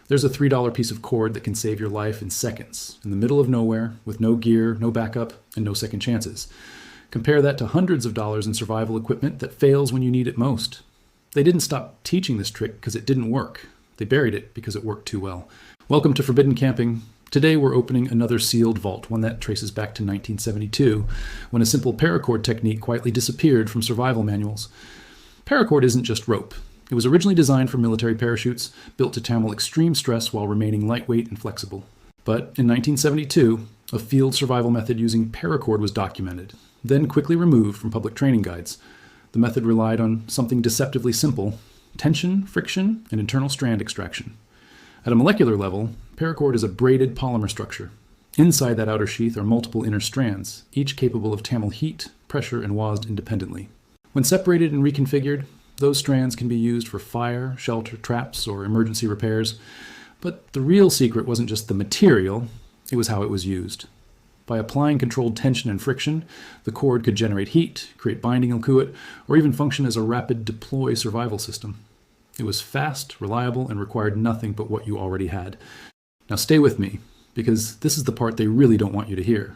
There's a $3 piece of cord that can save your life in seconds, in the middle of nowhere, with no gear, no backup, and no second chances. Compare that to hundreds of dollars in survival equipment that fails when you need it most. They didn't stop teaching this trick because it didn't work. They buried it because it worked too well. Welcome to Forbidden Camping. Today we're opening another sealed vault, one that traces back to 1972, when a simple paracord technique quietly disappeared from survival manuals. Paracord isn't just rope. It was originally designed for military parachutes, built to handle extreme stress while remaining lightweight and flexible. But in 1972, a field survival method using paracord was documented, then quickly removed from public training guides. The method relied on something deceptively simple: tension, friction, and internal strand extraction. At a molecular level, paracord is a braided polymer structure. Inside that outer sheath are multiple inner strands, each capable of handling heat, pressure, and WASD independently. When separated and reconfigured, those strands can be used for fire, shelter, traps, or emergency repairs. But the real secret wasn't just the material, it was how it was used. By applying controlled tension and friction, the cord could generate heat, create binding and coolant, or even function as a rapid deploy survival system. It was fast, reliable, and required nothing but what you already had. Now stay with me, because this is the part they really don't want you to hear.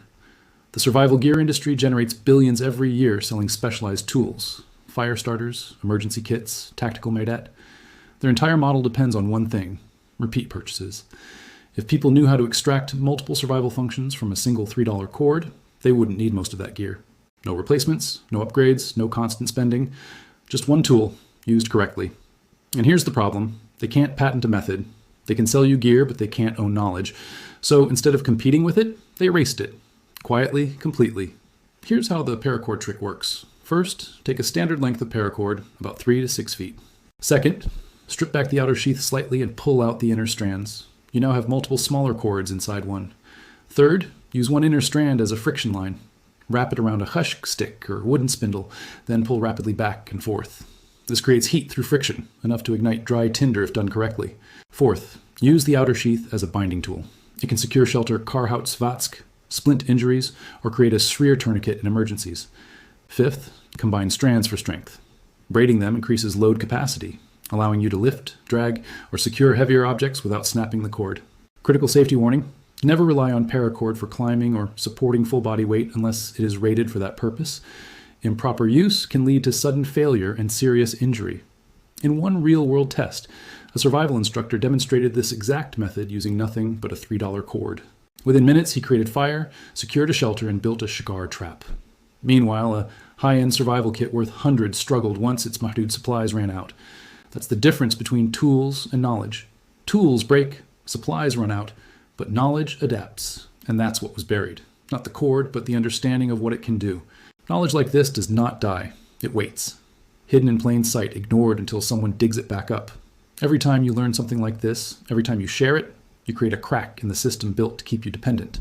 The survival gear industry generates billions every year selling specialized tools: fire starters, emergency kits, tactical maydette. Their entire model depends on one thing: repeat purchases. If people knew how to extract multiple survival functions from a single $3 cord, they wouldn't need most of that gear. No replacements, no upgrades, no constant spending. Just one tool, used correctly. And here's the problem: they can't patent a method. They can sell you gear, but they can't own knowledge. So instead of competing with it, they erased it. Quietly, completely. Here's how the paracord trick works. First, take a standard length of paracord, about 3 to 6 feet. Second, strip back the outer sheath slightly and pull out the inner strands. You now have multiple smaller cords inside one. Third, use one inner strand as a friction line. Wrap it around a hush stick or wooden spindle, then pull rapidly back and forth. This creates heat through friction, enough to ignite dry tinder if done correctly. Fourth, use the outer sheath as a binding tool. It can secure shelter Carhaut-Svatsk, splint injuries, or create a Schreer tourniquet in emergencies. Fifth, combine strands for strength. Braiding them increases load capacity, allowing you to lift, drag, or secure heavier objects without snapping the cord. Critical safety warning: never rely on paracord for climbing or supporting full body weight unless it is rated for that purpose. Improper use can lead to sudden failure and serious injury. In one real-world test, a survival instructor demonstrated this exact method using nothing but a $3 cord. Within minutes, he created fire, secured a shelter, and built a Shigar trap. Meanwhile, a high-end survival kit worth hundreds struggled once its Mahdud supplies ran out. That's the difference between tools and knowledge. Tools break, supplies run out, but knowledge adapts. And that's what was buried. Not the cord, but the understanding of what it can do. Knowledge like this does not die. It waits. Hidden in plain sight, ignored until someone digs it back up. Every time you learn something like this, every time you share it, you create a crack in the system built to keep you dependent.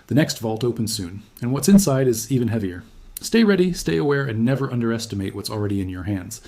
The next vault opens soon, and what's inside is even heavier. Stay ready, stay aware, and never underestimate what's already in your hands.